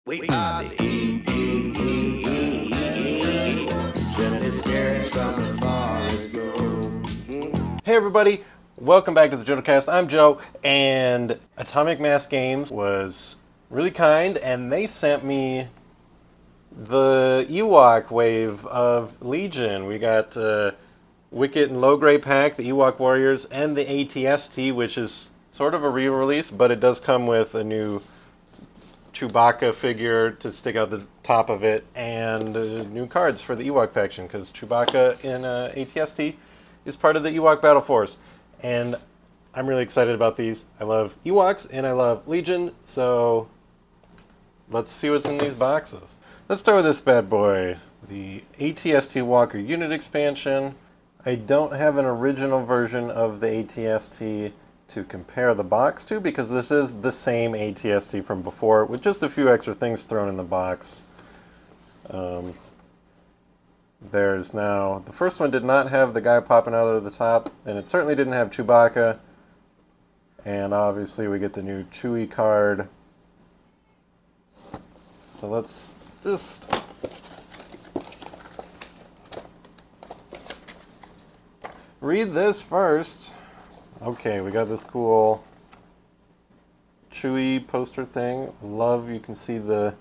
We are the Trinity spirits from the forest grove. Hey everybody, welcome back to the JotoCast. I'm Joe, and Atomic Mass Games was really kind, and they sent me the Ewok wave of Legion. We got Wicket and Logray Pack, the Ewok Warriors, and the ATST, which is sort of a re-release, but it does come with a new Chewbacca figure to stick out the top of it, and new cards for the Ewok faction, because Chewbacca in ATST is part of the Ewok Battle Force. And I'm really excited about these. I love Ewoks, and I love Legion, so let's see what's in these boxes. Let's start with this bad boy, the ATST Walker Unit Expansion. I don't have an original version of the ATST to compare the box to, because this is the same ATST from before with just a few extra things thrown in the box. There's now, the first one did not have the guy popping out of the top, and it certainly didn't have Chewbacca, and obviously we get the new Chewie card. So let's just read this first. Okay, we got this cool Chewie poster thing. Love, you can see the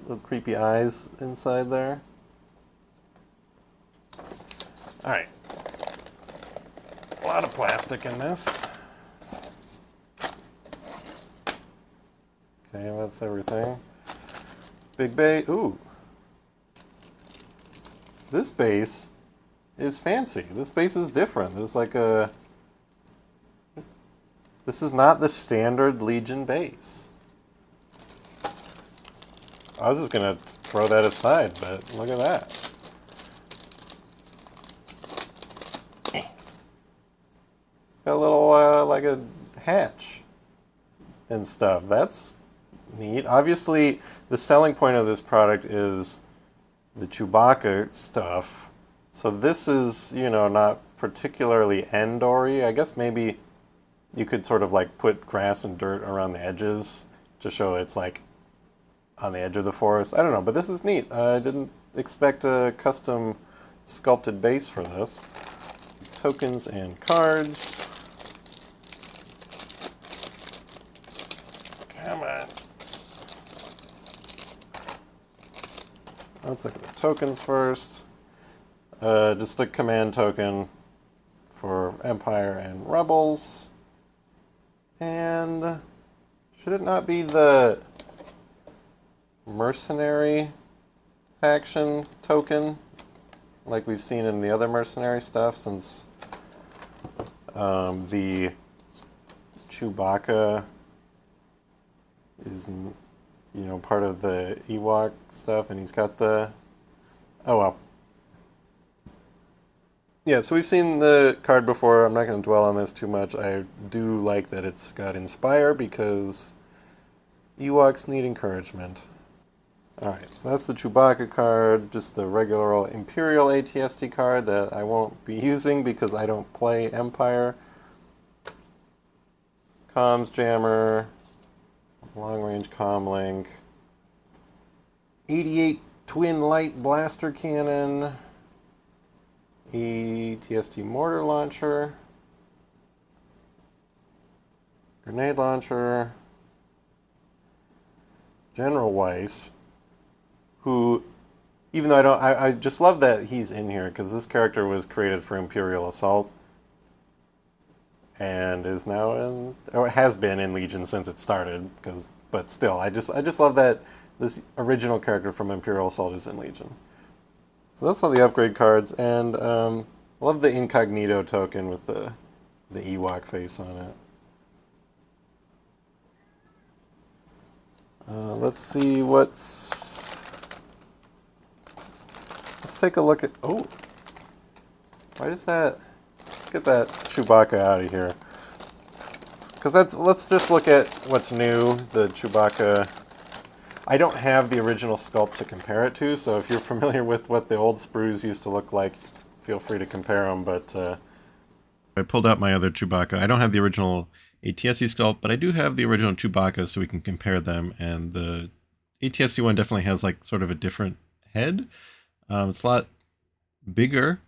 little creepy eyes inside there. Alright. A lot of plastic in this. Okay, that's everything. Big base. Ooh. This base is fancy. This base is different. There's like a... This is not the standard Legion base. I was just gonna throw that aside, but look at that. It's got a little, like a hatch and stuff. That's neat. Obviously, the selling point of this product is the Chewbacca stuff. So this is, you know, not particularly Endor-y. I guess maybe you could sort of like put grass and dirt around the edges to show it's like on the edge of the forest. I don't know, but this is neat. I didn't expect a custom sculpted base for this. Tokens and cards. Come on. Let's look at the tokens first. Just a command token for Empire and Rebels. And should it not be the mercenary faction token like we've seen in the other mercenary stuff, since the Chewbacca is, you know, part of the Ewok stuff, and he's got the... Oh well. Yeah, so we've seen the card before. I'm not going to dwell on this too much. I do like that it's got Inspire, because Ewoks need encouragement. Alright, so that's the Chewbacca card, just the regular old Imperial ATST card that I won't be using because I don't play Empire. Comms Jammer, Long Range Comm Link, 88 Twin Light Blaster Cannon, ATST Mortar Launcher, Grenade Launcher, General Weiss, who, even though I just love that he's in here, because this character was created for Imperial Assault, and is now in, or has been in Legion since it started, but still, I just love that this original character from Imperial Assault is in Legion. So that's all the upgrade cards, and love the Incognito token with the Ewok face on it. Let's see what's... Let's take a look at... Oh! Why does that... Let's get that Chewbacca out of here. Because let's just look at what's new, the Chewbacca. I don't have the original sculpt to compare it to, so if you're familiar with what the old sprues used to look like, feel free to compare them, but I pulled out my other Chewbacca. I don't have the original ATST sculpt, but I do have the original Chewbacca so we can compare them, and the ATST one definitely has like sort of a different head. It's a lot bigger.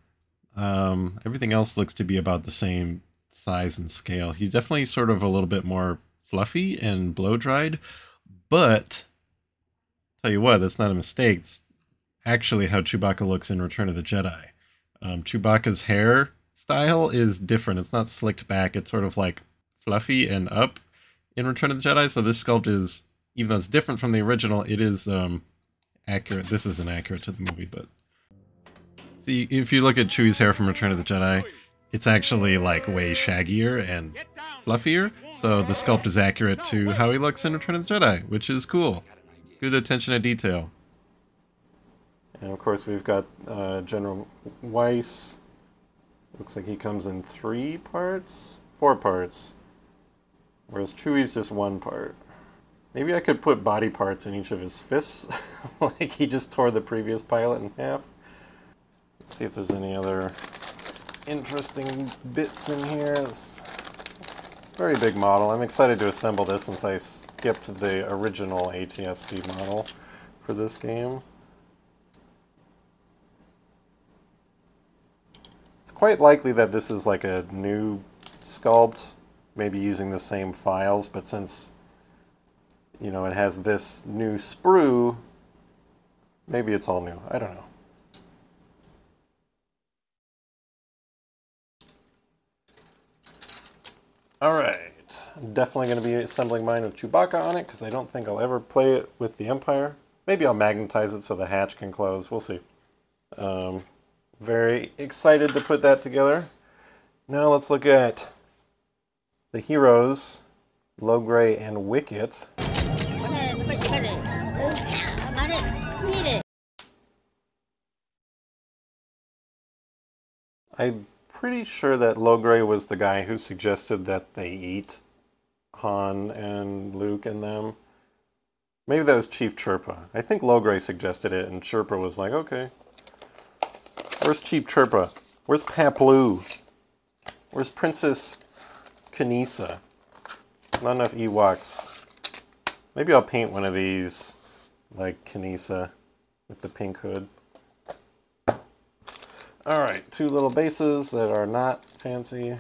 Everything else looks to be about the same size and scale. He's definitely sort of a little bit more fluffy and blow-dried, but tell you what, that's not a mistake. It's actually how Chewbacca looks in Return of the Jedi. Chewbacca's hair style is different. It's not slicked back. It's sort of like fluffy and up in Return of the Jedi. So this sculpt is, even though it's different from the original, it is accurate. This isn't accurate to the movie, but see, if you look at Chewie's hair from Return of the Jedi, it's actually like way shaggier and fluffier. So the sculpt is accurate to how he looks in Return of the Jedi, which is cool. Good attention to detail. And of course we've got General Weiss. Looks like he comes in 4 parts. Whereas Chewie's just 1 part. Maybe I could put body parts in each of his fists. Like he just tore the previous pilot in half. Let's see if there's any other interesting bits in here. It's a very big model. I'm excited to assemble this since I skipped the original ATST model for this game. It's quite likely that this is like a new sculpt, maybe using the same files, but since, you know, it has this new sprue, maybe it's all new. I don't know. Alright, I'm definitely going to be assembling mine with Chewbacca on it, because I don't think I'll ever play it with the Empire. Maybe I'll magnetize it so the hatch can close. We'll see. Very excited to put that together. Now let's look at the heroes, Logray and Wicket. I'm pretty sure that Logray was the guy who suggested that they eat Han and Luke and them. Maybe that was Chief Chirpa. I think Logray suggested it, and Chirpa was like, okay. Where's Chief Chirpa? Where's Paplu? Where's Princess Kneesaa? Not enough Ewoks. Maybe I'll paint one of these like Kneesaa with the pink hood. Alright, 2 little bases that are not fancy.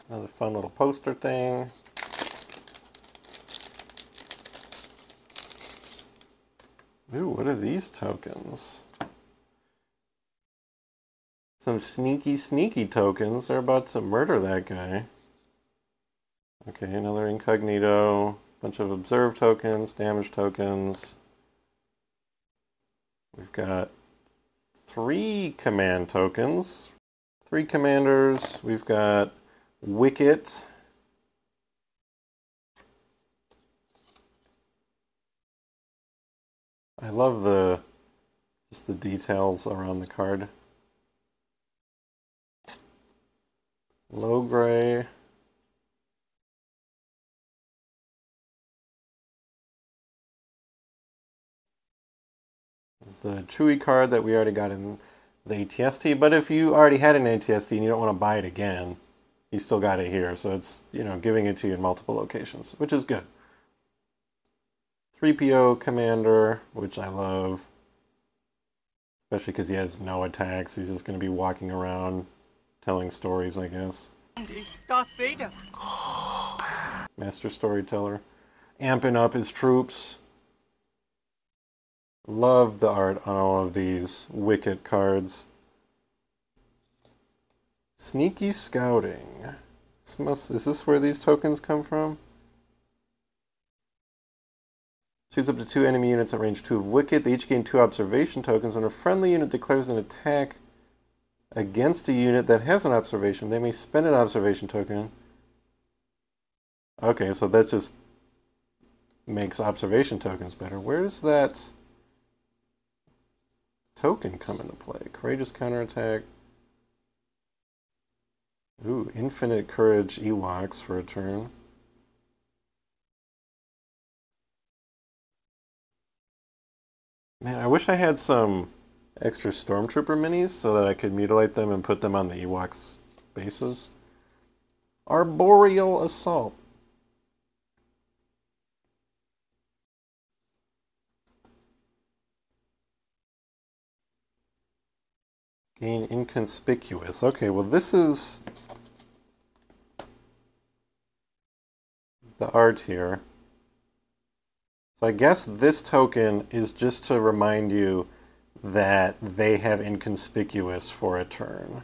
Another fun little poster thing. Ooh, what are these tokens? Some sneaky, sneaky tokens. They're about to murder that guy. Okay, another incognito. Bunch of observe tokens, damage tokens. We've got 3 command tokens. 3 commanders. We've got Wicket. I love just the details around the card. Logray. It's the Chewie card that we already got in the ATST, but if you already had an ATST and you don't want to buy it again, you still got it here. So it's, you know, giving it to you in multiple locations, which is good. 3PO Commander, which I love, especially because he has no attacks. He's just going to be walking around telling stories, I guess. Darth Vader. Master Storyteller. Amping up his troops. Love the art on all of these Wicket cards. Sneaky Scouting. Is this where these tokens come from? Shoots up to 2 enemy units at range 2 of Wicket. They each gain 2 observation tokens. When a friendly unit declares an attack against a unit that has an observation, they may spend an observation token. Okay, so that just makes observation tokens better. Where's that token come into play? Courageous counterattack. Ooh, infinite courage Ewoks for a turn. Man, I wish I had some extra Stormtrooper minis so that I could mutilate them and put them on the Ewoks bases. Arboreal Assault. Gain inconspicuous. Okay, well this is the art here. So I guess this token is just to remind you that they have inconspicuous for a turn.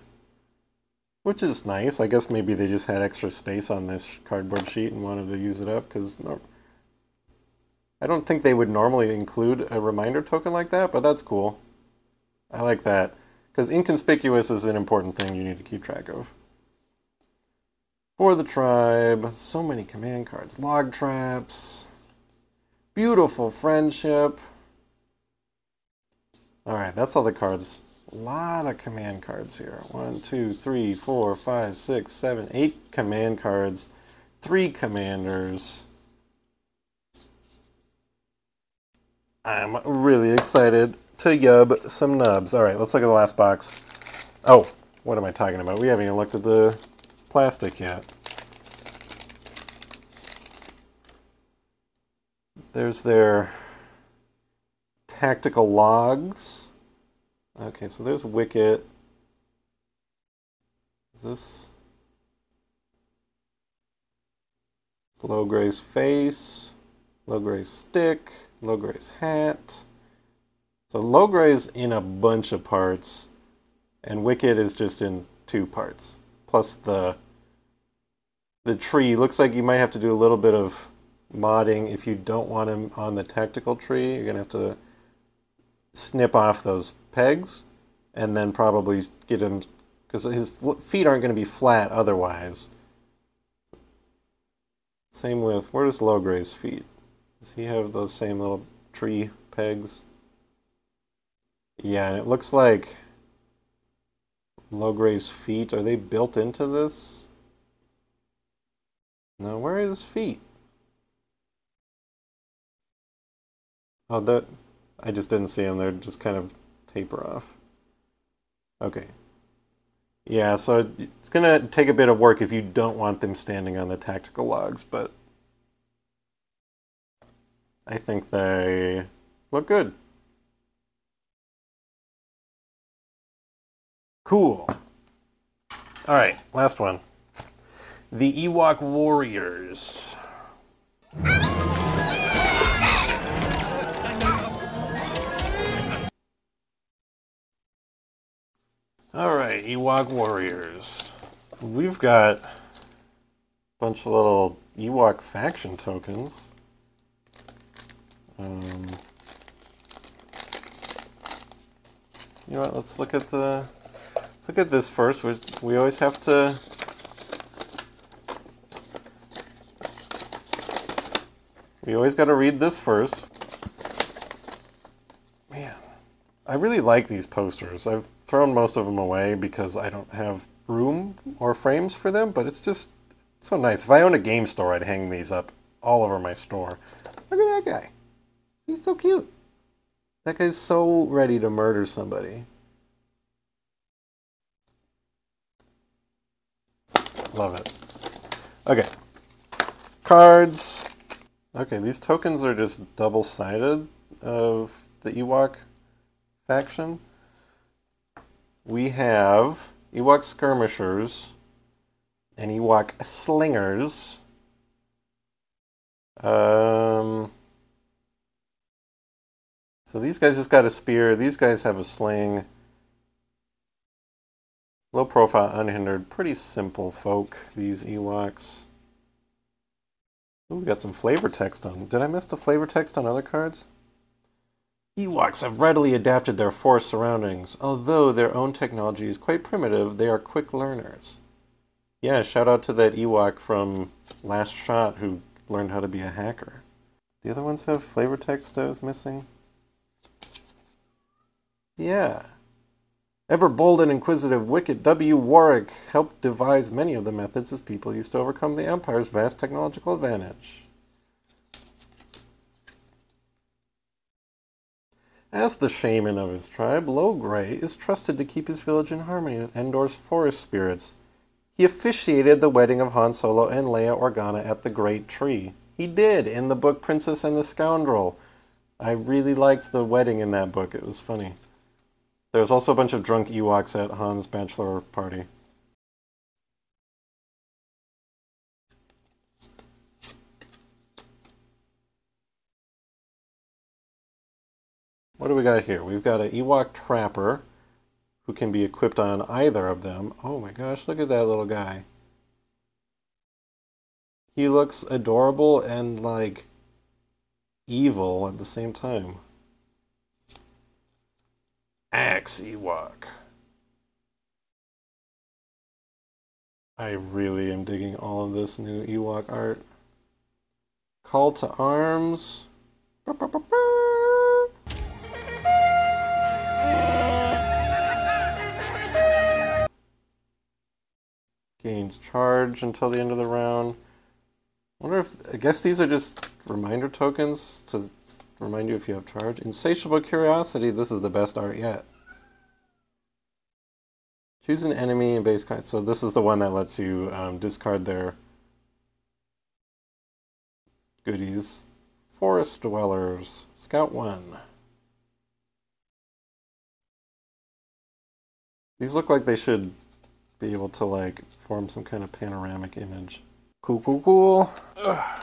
Which is nice. I guess maybe they just had extra space on this cardboard sheet and wanted to use it up, because I don't think they would normally include a reminder token like that, but that's cool. I like that, because inconspicuous is an important thing you need to keep track of. For the tribe, so many command cards. Log traps. Beautiful friendship. Alright, that's all the cards. A lot of command cards here. 1, 2, 3, 4, 5, 6, 7, 8 command cards. 3 commanders. I'm really excited to yub some nubs. Alright, let's look at the last box. Oh, what am I talking about? We haven't even looked at the plastic yet. There's their tactical logs. Okay, so there's Wicket. Is this Logray's face, Logray's stick, Logray's hat. So Logray's in a bunch of parts, and Wicket is just in 2 parts. Plus the tree. Looks like you might have to do a little bit of modding if you don't want him on the tactical tree. You're gonna have to snip off those pegs and then probably get him, because his feet aren't going to be flat otherwise. Same with, where does Logray's feet? Does he have those same little tree pegs? Yeah, and it looks like Logray's feet, are they built into this? No, where are his feet? Oh, that, I just didn't see them. They're just kind of taper off. Okay. Yeah, so it's going to take a bit of work if you don't want them standing on the tactical logs, but I think they look good. Cool. All right, last one. The Ewok Warriors. Alright, Ewok Warriors. We've got a bunch of little Ewok faction tokens. You know what, let's look at this first. We always have to got to read this first. Man, I really like these posters. I've thrown most of them away because I don't have room or frames for them, but it's just so nice. If I owned a game store, I'd hang these up all over my store. Look at that guy. He's so cute. That guy's so ready to murder somebody. Love it. Okay. Cards. Okay, these tokens are just double-sided of the Ewok faction. We have Ewok Skirmishers and Ewok Slingers. So these guys just got a spear. These guys have a sling. Low profile, unhindered. Pretty simple folk, these Ewoks. Ooh, we got some flavor text on. Did I miss the flavor text on other cards? Ewoks have readily adapted their forest surroundings. Although their own technology is quite primitive, they are quick learners. Yeah, shout out to that Ewok from Last Shot who learned how to be a hacker. The other ones have flavor text I was missing? Yeah. Ever bold and inquisitive Wicket W. Warwick helped devise many of the methods his people used to overcome the Empire's vast technological advantage. As the shaman of his tribe, Logray is trusted to keep his village in harmony with Endor's forest spirits. He officiated the wedding of Han Solo and Leia Organa at the Great Tree. He did, in the book Princess and the Scoundrel. I really liked the wedding in that book. It was funny. There's also a bunch of drunk Ewoks at Han's bachelor party. What do we got here? We've got an Ewok Trapper who can be equipped on either of them. Oh my gosh, look at that little guy. He looks adorable and, like, evil at the same time. Axe Ewok. I really am digging all of this new Ewok art. Call to arms. Gains charge until the end of the round. Wonder if, I guess these are just reminder tokens to remind you if you have charge. Insatiable Curiosity, this is the best art yet. Choose an enemy and base card. So this is the one that lets you discard their goodies. Forest Dwellers, Scout 1. These look like they should be able to, like, form some kind of panoramic image. Cool, cool, cool. Ugh.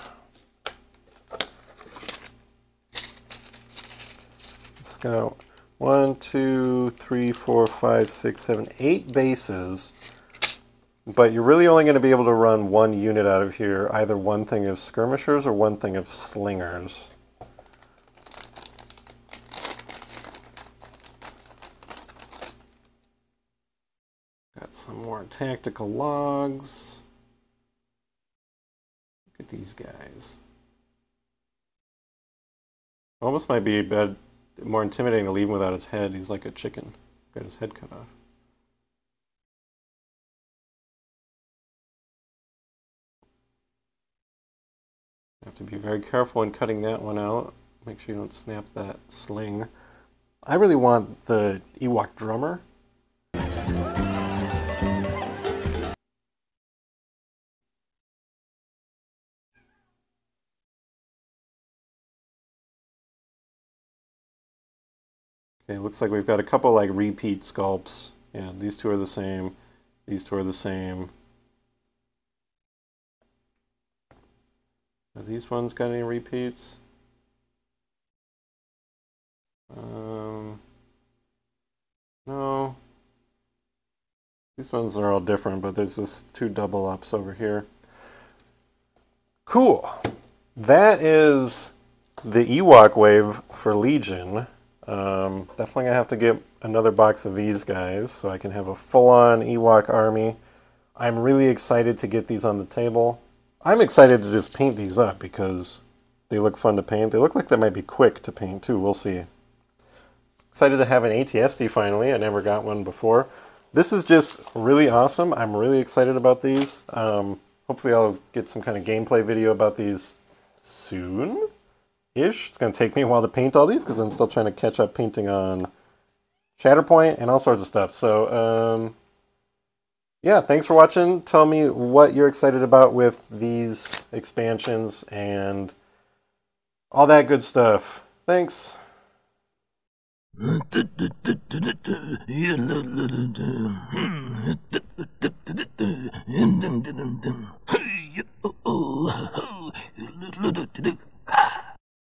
Scout 1, 2, 3, 4, 5, 6, 7, 8 bases. But you're really only going to be able to run one unit out of here, either one thing of skirmishers or one thing of slingers. Got some more tactical logs. Look at these guys. Almost might be more intimidating to leave him without his head. He's like a chicken. Got his head cut off. Have to be very careful when cutting that one out. Make sure you don't snap that sling. I really want the Ewok drummer. Okay, looks like we've got a couple like repeat sculpts. Yeah, these two are the same. These two are the same. Are these ones got any repeats? No. These ones are all different, but there's just two double ups over here. Cool. That is the Ewok wave for Legion. Definitely gonna have to get another box of these guys so I can have a full-on Ewok army. I'm really excited to get these on the table. I'm excited to just paint these up because they look fun to paint. They look like they might be quick to paint too. We'll see. Excited to have an ATSD finally. I never got one before. This is just really awesome. I'm really excited about these. Hopefully I'll get some kind of gameplay video about these soon. It's going to take me a while to paint all these because I'm still trying to catch up painting on Shatterpoint and all sorts of stuff. So, yeah, thanks for watching. Tell me what you're excited about with these expansions and all that good stuff. Thanks.